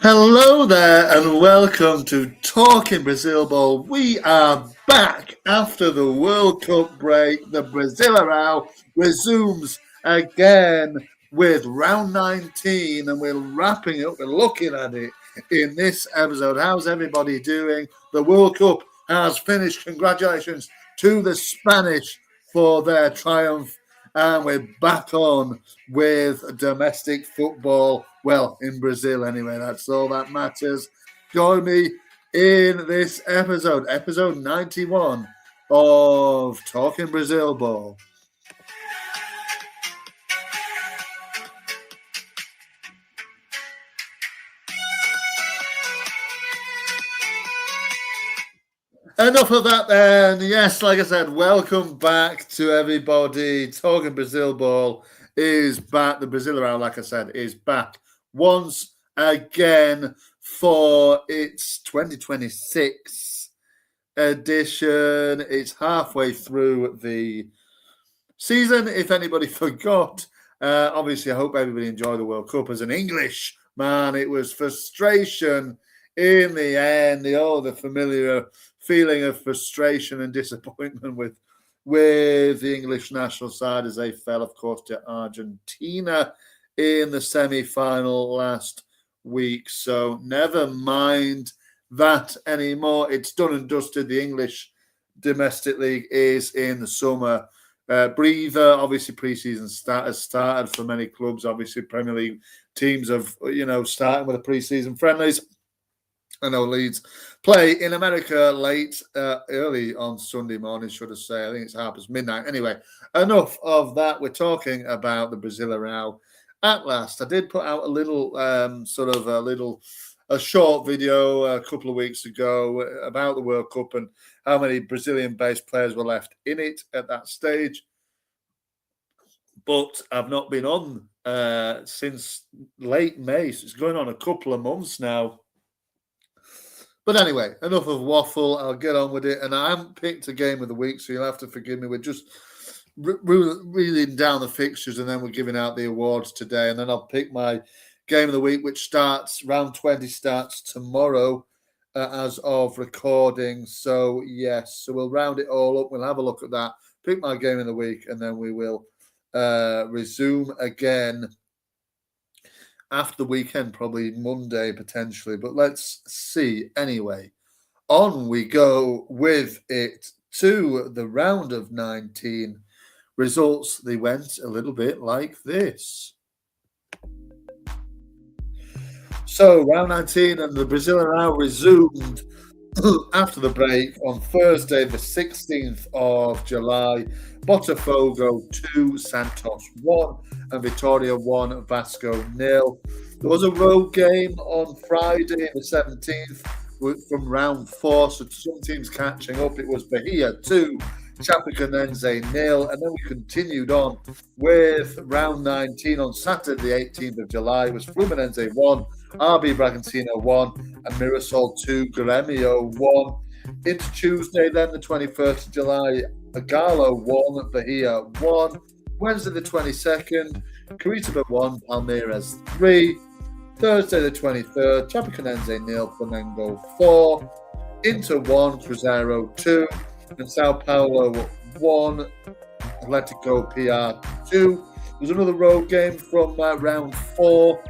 Hello there and welcome to Talking Brazil Ball. We are back after the World Cup break. The Brasileirão resumes again with round 19 and we're wrapping up, we're looking at it in this episode. How's everybody doing? The World Cup has finished. Congratulations to the Spanish for their triumph. And we're back on with domestic football. Well, in Brazil anyway, that's all that matters. Join me in this episode 91 of Talking Brazil Ball. Enough of that then. Yes, like I said, welcome back to everybody. Talking Brazil Ball is back. The Brasileirão, like I said, is back once again for its 2026 edition. It's halfway through the season. If anybody forgot, obviously I hope everybody enjoyed the World Cup. As an English man, it was frustration in the end. The familiar feeling of frustration and disappointment with the English national side as they fell, of course, to Argentina in the semi-final last week. So never mind that anymore. It's done and dusted. The English domestic league is in the summer breather. Obviously, pre-season has started for many clubs. Obviously, Premier League teams have, starting with the pre-season friendlies. I know Leeds play in America early on Sunday morning, should I say. I think it's half past midnight. Anyway, enough of that. We're talking about the Brasileirão at last. I did put out a little, a short video a couple of weeks ago about the World Cup and how many Brazilian-based players were left in it at that stage. But I've not been on since late May. So it's going on a couple of months now. But anyway, enough of waffle. I'll get on with it. And I haven't picked a game of the week, so you'll have to forgive me. We're just reeling down the fixtures, and then we're giving out the awards today. And then I'll pick my game of the week, which round 20 starts tomorrow as of recording. So, yes, so we'll round it all up. We'll have a look at that, pick my game of the week, and then we will resume again after the weekend, probably Monday potentially, but let's see. Anyway, on we go with it to the round of 19. Results, they went a little bit like this. So, round 19 and the Brasileirão resumed after the break on Thursday, the 16th of July. Botafogo 2, Santos 1, and Vitória 1, Vasco 0. There was a road game on Friday, the 17th, from round 4, so some teams catching up. It was Bahia 2, Chapecoense 0, and then we continued on with round 19 on Saturday, the 18th of July. It was Fluminense 1, RB Bragantino 1, and Mirassol 2, Grêmio 1. Into Tuesday, then the 21st of July, Galo 1, Bahia 1. Wednesday the 22nd, Curitiba 1, Palmeiras 3. Thursday the 23rd, Chapecoense 0, Flamengo 4. Inter 1, Cruzeiro 2. And Sao Paulo 1, Atletico PR 2. There's another road game from round 4.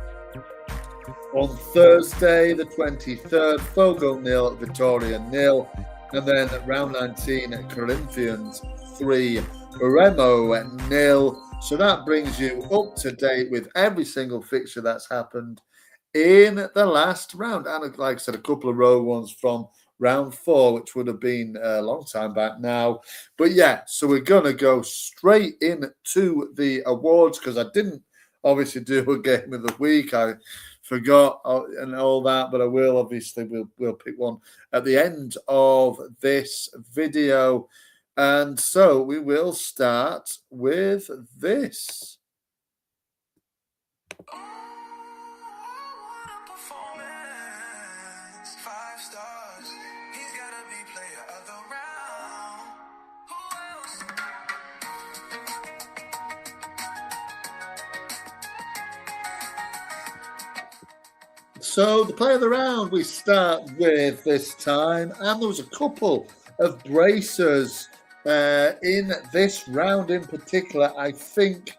On Thursday, the 23rd, Fogo 0, Vitória 0. And then at round 19, Corinthians 3, Remo 0. So that brings you up to date with every single fixture that's happened in the last round. And like I said, a couple of road ones from round 4, which would have been a long time back now. But yeah, so we're going to go straight into the awards because I didn't obviously do a game of the week. I forgot and all that, but I will obviously we'll pick one at the end of this video. And so we will start with this. So the play of the round we start with this time, and there was a couple of bracers in this round in particular. I think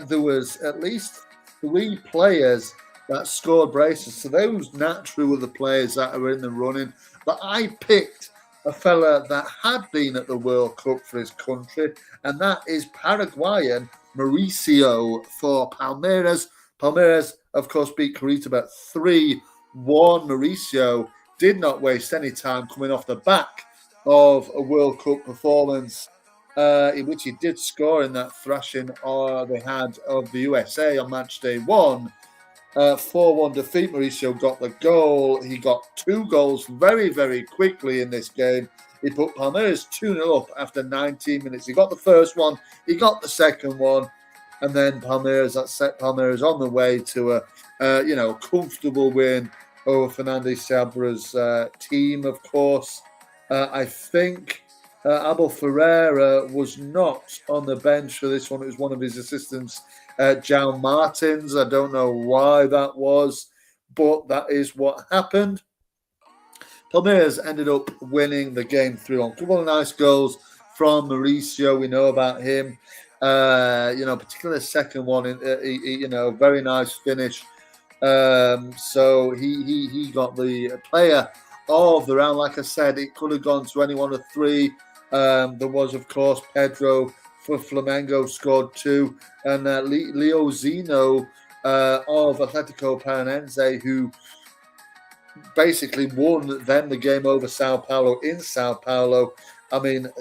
there was at least 3 players that scored braces. So those naturally were the players that are in the running. But I picked a fella that had been at the World Cup for his country, and that is Paraguayan Mauricio for Palmeiras. Palmeiras, of course, beat Curitiba 3-1. Mauricio did not waste any time coming off the back of a World Cup performance in which he did score in that thrashing they had of the USA on match day 1. 4-1 defeat. Mauricio got the goal. He got 2 goals very, very quickly in this game. He put Palmeiras 2-0 up after 19 minutes. He got the first one. He got the second one. And then that set Palmeiras on the way to a comfortable win over Fernandes Sabra's team, of course. I think Abel Ferreira was not on the bench for this one. It was one of his assistants, João Martins. I don't know why that was, but that is what happened. Palmeiras ended up winning the game 3-1. A couple of nice goals from Mauricio. We know about him. Particularly the second one, very nice finish. So he got the player of the round. Like I said, it could have gone to any one of 3. There was, of course, Pedro for Flamengo scored 2, and Leo Zeno of Atletico Paranaense, who basically won then the game over Sao Paulo in Sao Paulo. I mean,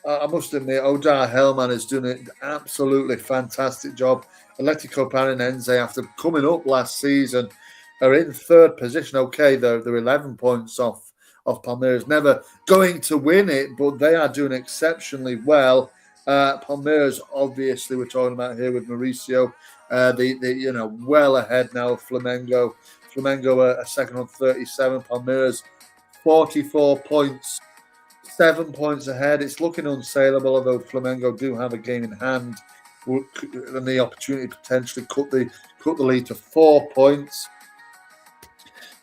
I must admit, Odar Hellman is doing an absolutely fantastic job. Atletico Paranaense, after coming up last season, are in 3rd position. Okay, they're 11 points off Palmeiras. Never going to win it, but they are doing exceptionally well. Palmeiras, obviously, we're talking about here with Mauricio. They well ahead now of Flamengo. Flamengo are second on 37. Palmeiras 44 points. 7 points ahead. It's looking unsaleable, although Flamengo do have a game in hand and the opportunity to potentially cut the lead to 4 points.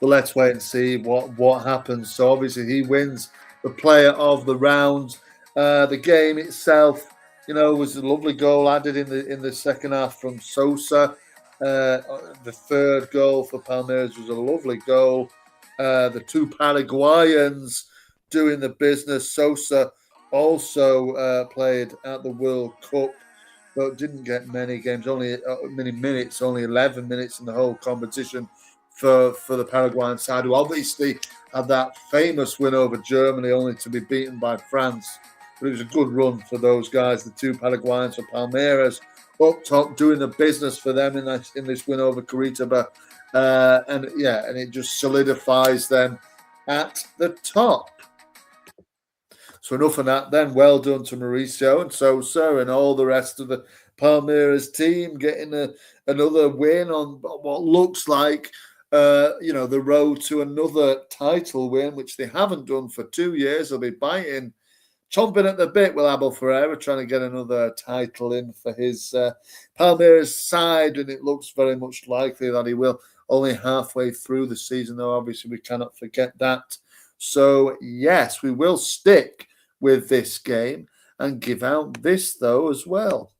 But let's wait and see what happens. So obviously he wins the player of the round. The game itself, was a lovely goal added in the second half from Sosa. The third goal for Palmeiras was a lovely goal. The 2 Paraguayans doing the business. Sosa also played at the World Cup, but didn't get many games, many minutes, only 11 minutes in the whole competition for the Paraguayan side, who obviously had that famous win over Germany, only to be beaten by France. But it was a good run for those guys, the 2 Paraguayans for Palmeiras, up top, doing the business for them in this win over Curitiba. And it just solidifies them at the top. So enough of that then. Well done to Mauricio and Sosa and all the rest of the Palmeiras team getting another win on what looks like, the road to another title win, which they haven't done for 2 years. They'll be chomping at the bit with Abel Ferreira, trying to get another title in for his Palmeiras side, and it looks very much likely that he will. Only halfway through the season, though, obviously we cannot forget that. So, yes, we will stick with this game and give out this, though, as well.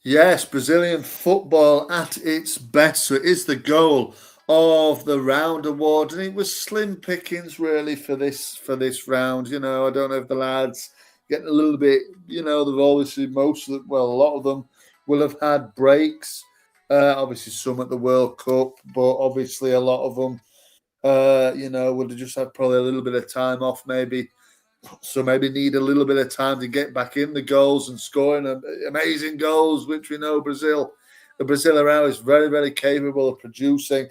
Yes, Brazilian football at its best. So it is the goal of the round award, and it was slim pickings really for this round. I don't know if the lads getting a little bit. They've obviously a lot of them will have had breaks. Obviously some at the World Cup, but obviously a lot of them, would have just had probably a little bit of time off, maybe. So maybe need a little bit of time to get back in the goals and scoring amazing goals, which we know the Brazilian is very, very capable of producing.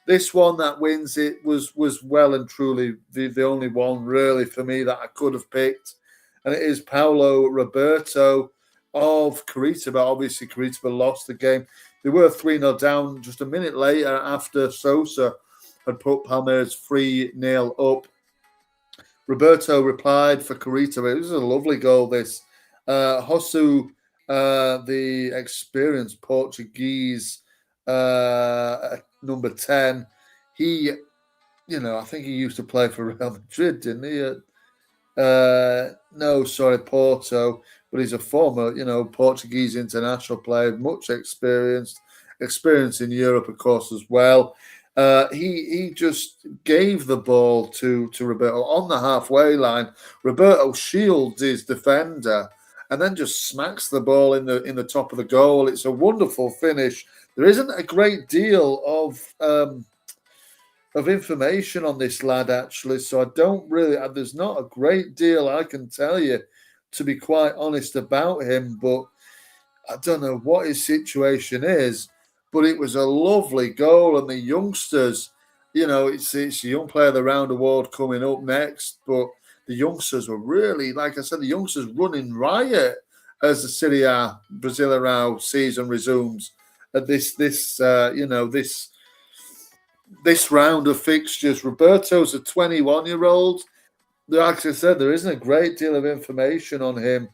This one that wins it was well and truly the only one really for me that I could have picked. And it is Paulo Roberto of Curitiba. Obviously, Curitiba lost the game. they were 3-0 down just a minute later after Sosa had put Palmeiras 3-0 up. Roberto replied for Carita. It was a lovely goal, this. Josu, the experienced Portuguese number 10, he, I think he used to play for Real Madrid, didn't he? No, sorry, Porto, but he's a former, Portuguese international player, much experience in Europe, of course, as well. He just gave the ball to Roberto on the halfway line. Roberto shields his defender and then just smacks the ball in the top of the goal. It's a wonderful finish. There isn't a great deal of information on this lad, actually, so I don't really. There's not a great deal I can tell you, to be quite honest, about him. But I don't know what his situation is. But it was a lovely goal, and the youngsters, it's the Young Player of the Round award coming up next. But the youngsters were really, like I said, the youngsters running riot as the Serie A Brazilian season resumes. At this round of fixtures. Roberto's a 21-year-old. Like I said, there isn't a great deal of information on him,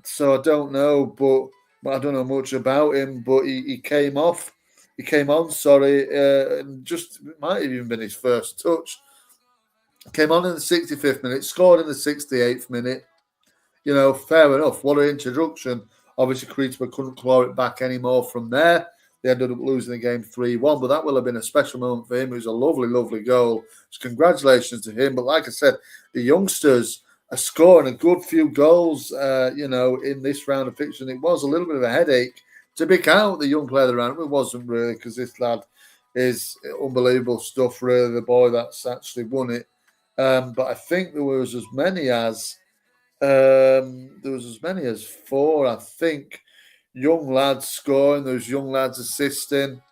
so I don't know. But I don't know much about him. But he came on. And just it might have even been his first touch. Came on in the 65th minute, scored in the 68th minute. Fair enough. What an introduction. Obviously, Curitiba couldn't claw it back anymore from there. They ended up losing the game 3-1, but that will have been a special moment for him. It was a lovely, lovely goal. So congratulations to him. But like I said, the youngsters are scoring a good few goals, in this round of fixtures. It was a little bit of a headache to pick out the young player of the round. It wasn't really, because this lad is unbelievable stuff, really, the boy that's actually won it. But I think there was as many as 4, I think, young lads scoring, those young lads assisting.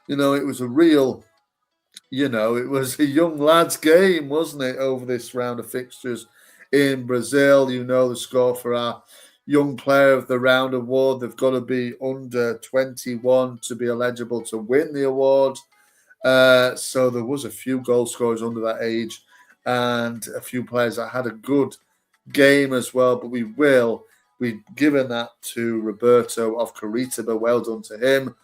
It was a real, it was a young lads game, wasn't it, over this round of fixtures in Brazil. The score for our Young Player of the Round award. They've got to be under 21 to be eligible to win the award. So there was a few goal scorers under that age and a few players that had a good game as well, but we've given that to Roberto of Curitiba. Well done to him.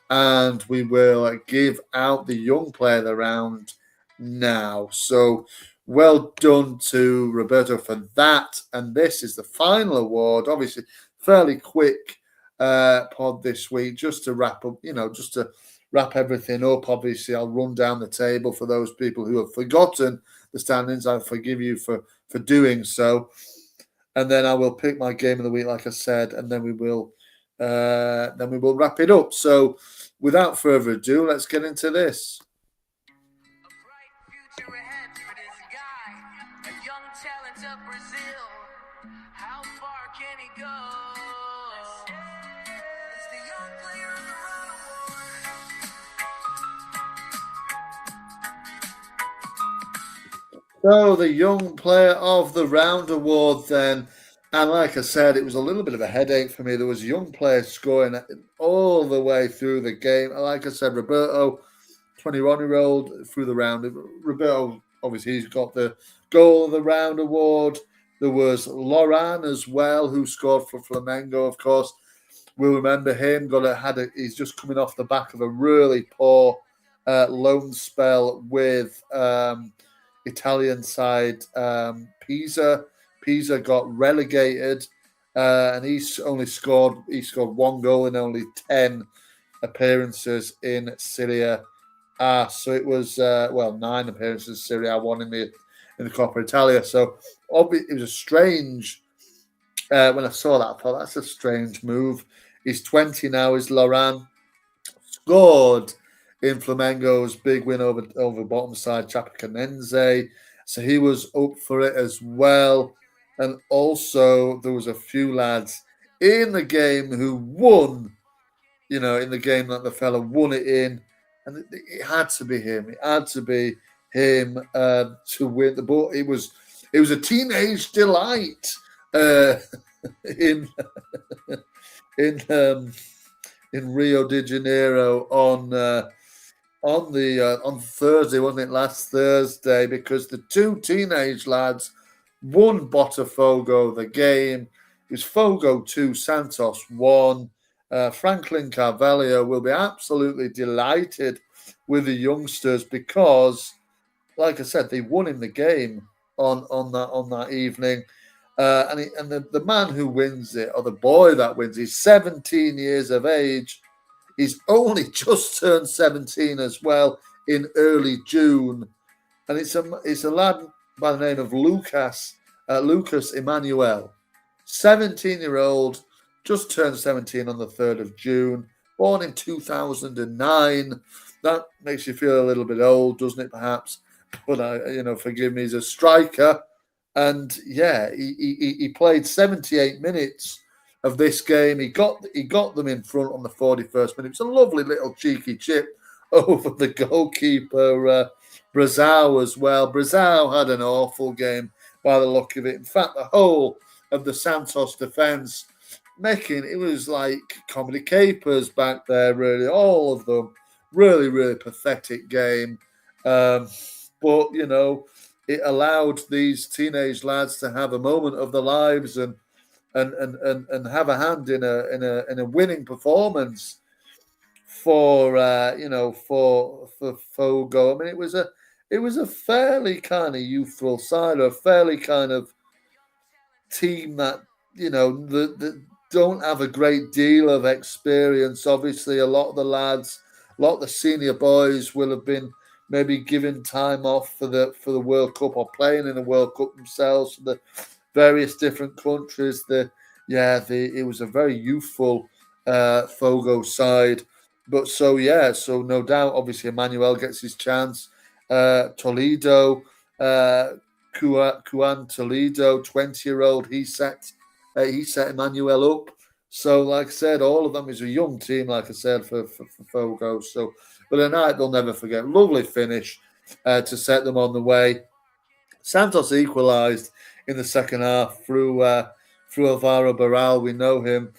And we will give out the Young Player of the Round now. So well done to Roberto for that. And this is the final award. Obviously, fairly quick pod this week, just to wrap up, just to wrap everything up. Obviously, I'll run down the table for those people who have forgotten the standings. I forgive you for doing so. And then I will pick my game of the week, like I said, and then we will wrap it up. So, without further ado, let's get into this. A bright future ahead for this guy, a young talent of Brazil. How far can he go? It's the Young Player of the Round award. So, the Young Player of the Round award then. And like I said, it was a little bit of a headache for me. There was a young player scoring all the way through the game. Like I said, Roberto, 21-year-old, through the round. Roberto, obviously, he's got the Goal of the Round award. There was Loran as well, who scored for Flamengo, of course. We'll remember him. He's just coming off the back of a really poor loan spell with Italian side Pisa. Pisa got relegated, and he's scored one goal in only 10 appearances in Serie A. So it was 9 appearances in Serie A, 1 in the Coppa Italia. So it was a strange. When I saw that, I thought that's a strange move. He's 20 now. Is Loran scored in Flamengo's big win over bottom side Chapecoense. So he was up for it as well. And also, there was a few lads in the game who won, in the game that the fella won it in. And it had to be him. It had to be him to win the ball. It was a teenage delight in in Rio de Janeiro on Thursday, wasn't it? Last Thursday, because the two teenage lads won Botafogo the game. It was Fogo 2, Santos 1. Franklin Carvalho will be absolutely delighted with the youngsters because, like I said, they won him the game on that evening. And the man who wins it, or the boy that wins, he's 17 years of age. He's only just turned 17 as well in early June, and it's a lad by the name of Lucas Emmanuel, 17-year-old, just turned 17 on the 3rd of June, born in 2009. That makes you feel a little bit old, doesn't it? Perhaps, but forgive me. He's a striker, and yeah, he played 78 minutes of this game. He got them in front on the 41st minute. It was a lovely little cheeky chip over the goalkeeper, Brazil as well. Brazil had an awful game by the look of it. In fact, the whole of the Santos defence it was like comedy capers back there, really. All of them. Really, really pathetic game. But, it allowed these teenage lads to have a moment of their lives and have a hand in a winning performance for Fogo. I mean, it was a fairly kind of youthful side, or a fairly kind of team that that don't have a great deal of experience. Obviously, a lot of the lads, a lot of the senior boys will have been maybe given time off for the World Cup or playing in the World Cup themselves for the various different countries. It was a very youthful Fogo side. But so no doubt, obviously, Emmanuel gets his chance. Toledo, Juan Toledo, 20-year-old, he set Emmanuel up. So, like I said, all of them is a young team, like I said, for Fogo. So, but a night they'll never forget. Lovely finish to set them on the way. Santos equalised in the second half through Alvaro Barral. We know him.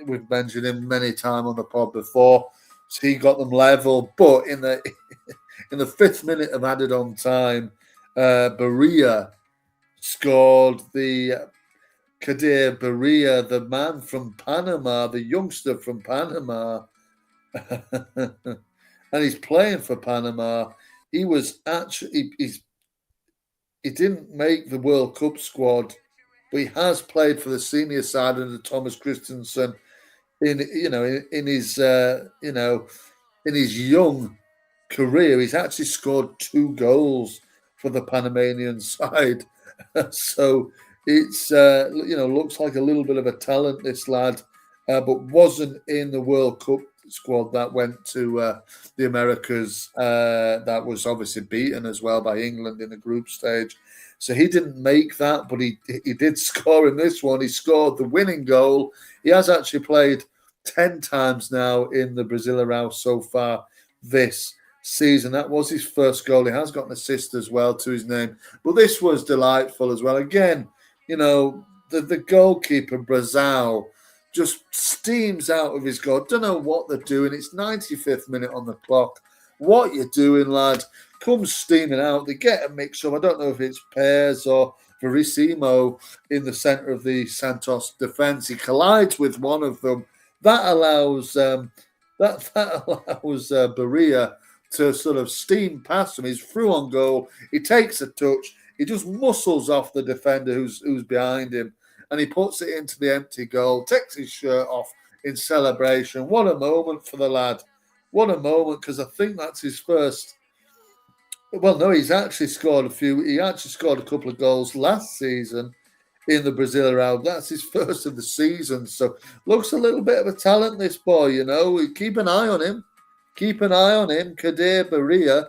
We've mentioned him many times on the pod before. So he got them level, but in the 5th minute of added on time, Berea scored. The Kadir Berea, the man from Panama, the youngster from Panama, and he's playing for Panama. He was actually he didn't make the World Cup squad, but he has played for the senior side under Thomas Christensen in his young career. He's actually scored 2 goals for the Panamanian side. So it's looks like a little bit of a talent, this lad, but wasn't in the World Cup squad that went to the Americas. That was obviously beaten as well by England in the group stage. So he didn't make that, but he did score in this one. He scored the winning goal. He has actually played 10 times now in the Brasileirão so far this season. That was his first goal. He has got an assist as well to his name. But this was delightful as well. Again, the goalkeeper, Brazil, just steams out of his goal. Don't know what they're doing. It's 95th minute on the clock. What you doing, lad? Comes steaming out. They get a mix-up. I don't know if it's Pears or Verissimo in the centre of the Santos defence. He collides with one of them. That allows Berea to sort of steam past him. He's through on goal. He takes a touch. He just muscles off the defender who's behind him, and he puts it into the empty goal, takes his shirt off in celebration. What a moment for the lad. What a moment, because I think that's his first. Well, no, he's actually scored a few. He actually scored a couple of goals last season in the Brasileirão. That's his first of the season. So looks a little bit of a talent, this boy, Keep an eye on him. Keep an eye on him, Kadir Berea.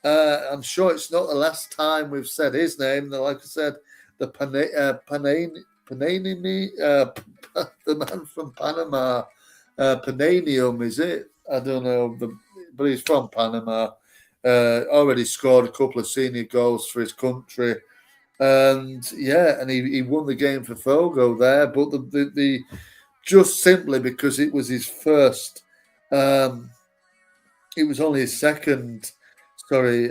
I'm sure it's not the last time we've said his name. Like I said, the the man from Panama, Pananium, is it? I don't know, but he's from Panama. Already scored a couple of senior goals for his country. And he won the game for Fogo there. But the just simply because it was his first. It was only his second. Sorry,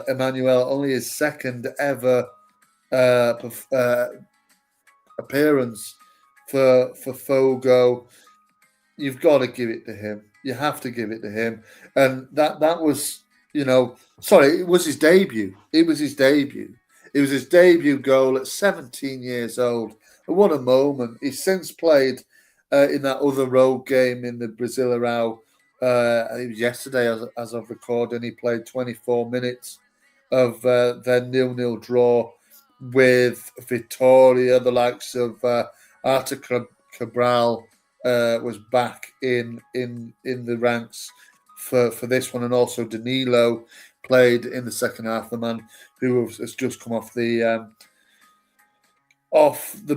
Emmanuel, only his second ever appearance for Fogo. You've got to give it to him. You have to give it to him. And that was, sorry, it was his debut. It was his debut. It was his debut goal at 17 years old. And what a moment. He's since played in that other road game in the Brazilian. It was yesterday, as of recording. He played 24 minutes of their 0-0 draw with Vitória. The likes of Arthur Cabral was back in the ranks for this one, and also Danilo played in the second half. The man who has just come off the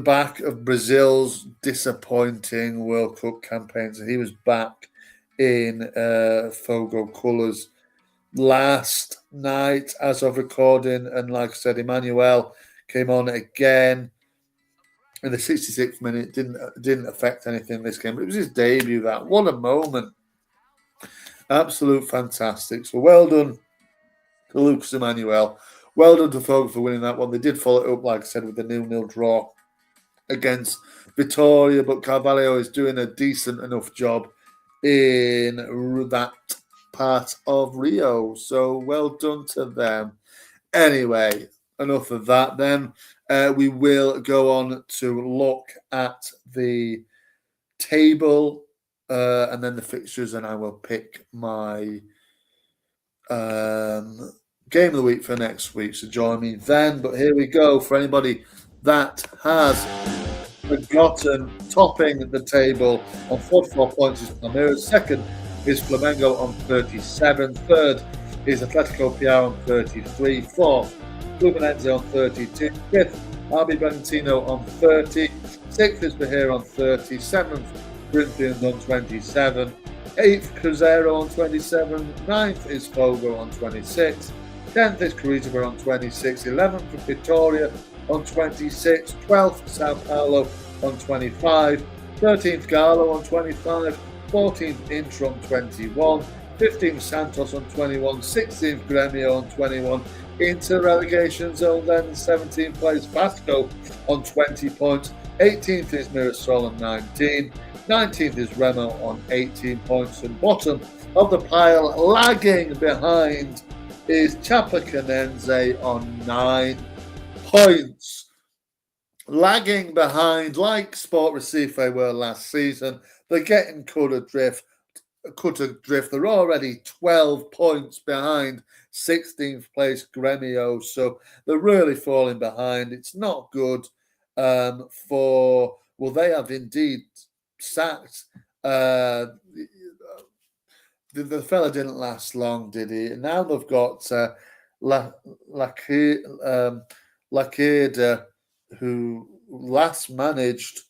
back of Brazil's disappointing World Cup campaign, so he was back in Fogo colours last night, as of recording, and like I said, Emmanuel came on again in the 66th minute. Didn't affect anything this game, but it was his debut. What a moment. Absolute fantastic. So well done to Lucas Emmanuel. Well done to Fogo for winning that one. They did follow it up, like I said, with the 0-0 draw against Vitória, but Carvalho is doing a decent enough job in that part of Rio. So well done to them. Anyway, enough of that then. We will go on to look at the table and then the fixtures, and I will pick my game of the week for next week. So join me then. But here we go. For anybody that has forgotten, topping the table on 44 points is Palmeiras. Second is Flamengo on 37. Third is Atletico Piau on 33. Fourth, Fluminense on 32. Fifth, RB Bragantino on 30. Sixth is Bahia on 30. Seventh, Corinthians on 27. Eighth, Cruzeiro on 27. Ninth is Fogo on 26. 10th is Curitiba on 26. 11th, Vitória on 26. 12th, Sao Paulo on 25. 13th, Galo on 25. 14th, Inter on 21. 15th, Santos on 21. 16th, Grêmio on 21. Into relegation zone then, 17th place, Vasco on 20 points. 18th is Mirassol on 19. 19th is Remo on 18 points. And bottom of the pile, lagging behind, is Chapecoense on 9 points. Lagging behind, like Sport Recife were last season. They're getting cut adrift. They're already 12 points behind 16th place Grêmio. So they're really falling behind. It's not good they have indeed sacked. The fella didn't last long, did he? And now they've got Lacerda, who last managed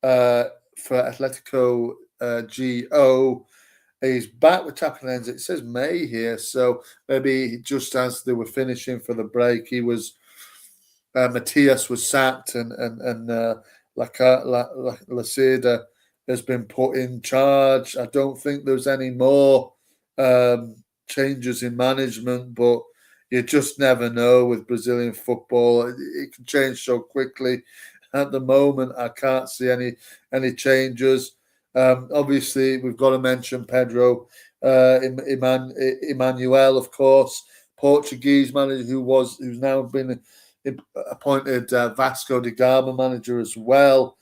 for Atletico GO. He's back with Chapecoense. It says May here, so maybe just as they were finishing for the break, he was Matias was sacked, and Lacerda has been put in charge. I don't think there's any more changes in management, but you just never know with Brazilian football. It can change so quickly. At the moment, I can't see any changes. Obviously, we've got to mention Pedro Emmanuel, of course, Portuguese manager who's now been appointed Vasco da Gama manager as well.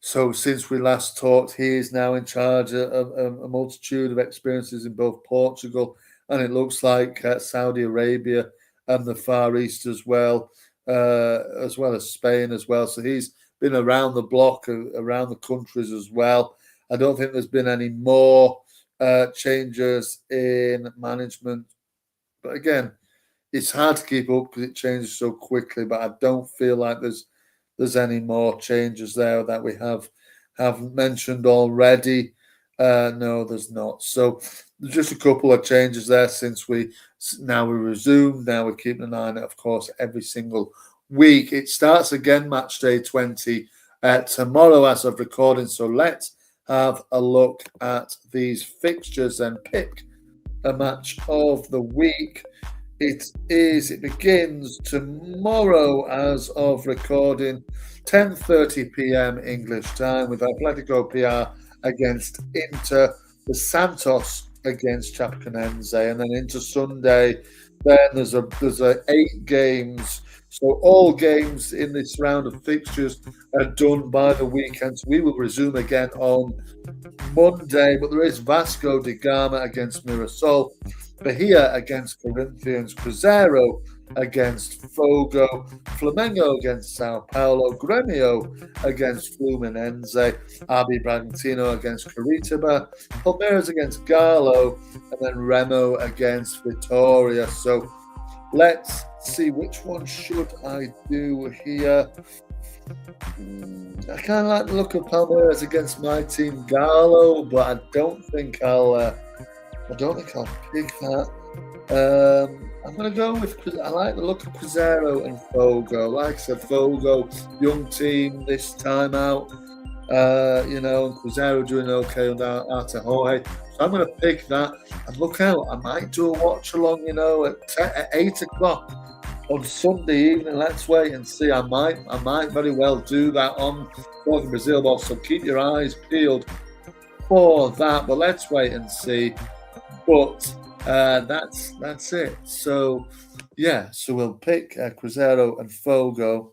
So since we last talked, he is now in charge of a multitude of experiences in both Portugal and it looks like Saudi Arabia and the Far East as well as Spain as well. So he's been around the block, around the countries as well. I don't think there's been any more changes in management. But again, it's hard to keep up because it changes so quickly. But I don't feel like there's any more changes there that we haven't mentioned already. No, there's not. So there's just a couple of changes there since we resumed. Now we're keeping an eye on it, of course, every single week. It starts again match day 20 tomorrow as of recording. So let's have a look at these fixtures and pick a match of the week. It begins tomorrow as of recording, 10:30 p.m. English time, with Atletico PR against Inter, the Santos against Chapecoense, and then into Sunday. Then there's 8 games. So all games in this round of fixtures are done by the weekend. So we will resume again on Monday, but there is Vasco da Gama against Mirasol, Bahia against Corinthians, Cruzeiro against Fogo, Flamengo against Sao Paulo, Grêmio against Fluminense, RB Bragantino against Curitiba, Palmeiras against Galo, and then Remo against Vitória. So let's see, which one should I do here? I kind of like the look of Palmeiras against my team Galo, but I don't think I'll pick that. I'm going to go with, I like the look of Cruzeiro and Fogo. Like I said, Fogo, young team this time out. And Cruzeiro doing okay under Artejoe. So I'm going to pick that. And look out, I might do a watch along, at 8 o'clock on Sunday evening. Let's wait and see. I might very well do that on Talking Brazil Ball. So keep your eyes peeled for that. But let's wait and see. But that's it. So so we'll pick Cruzeiro and Fogo,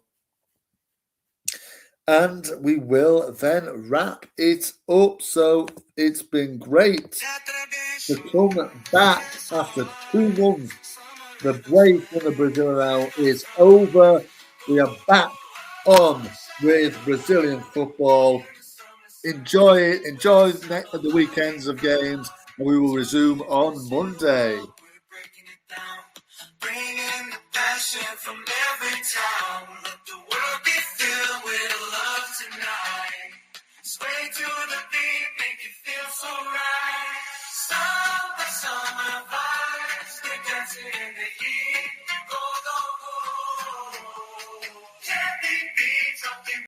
and we will then wrap it up. So it's been great to come back after 2 months. The break from the Brazilian Round is over. We are back on with Brazilian football. Enjoy it. Enjoy the weekends of games. And we will resume on Monday. Bringing the passion from every town.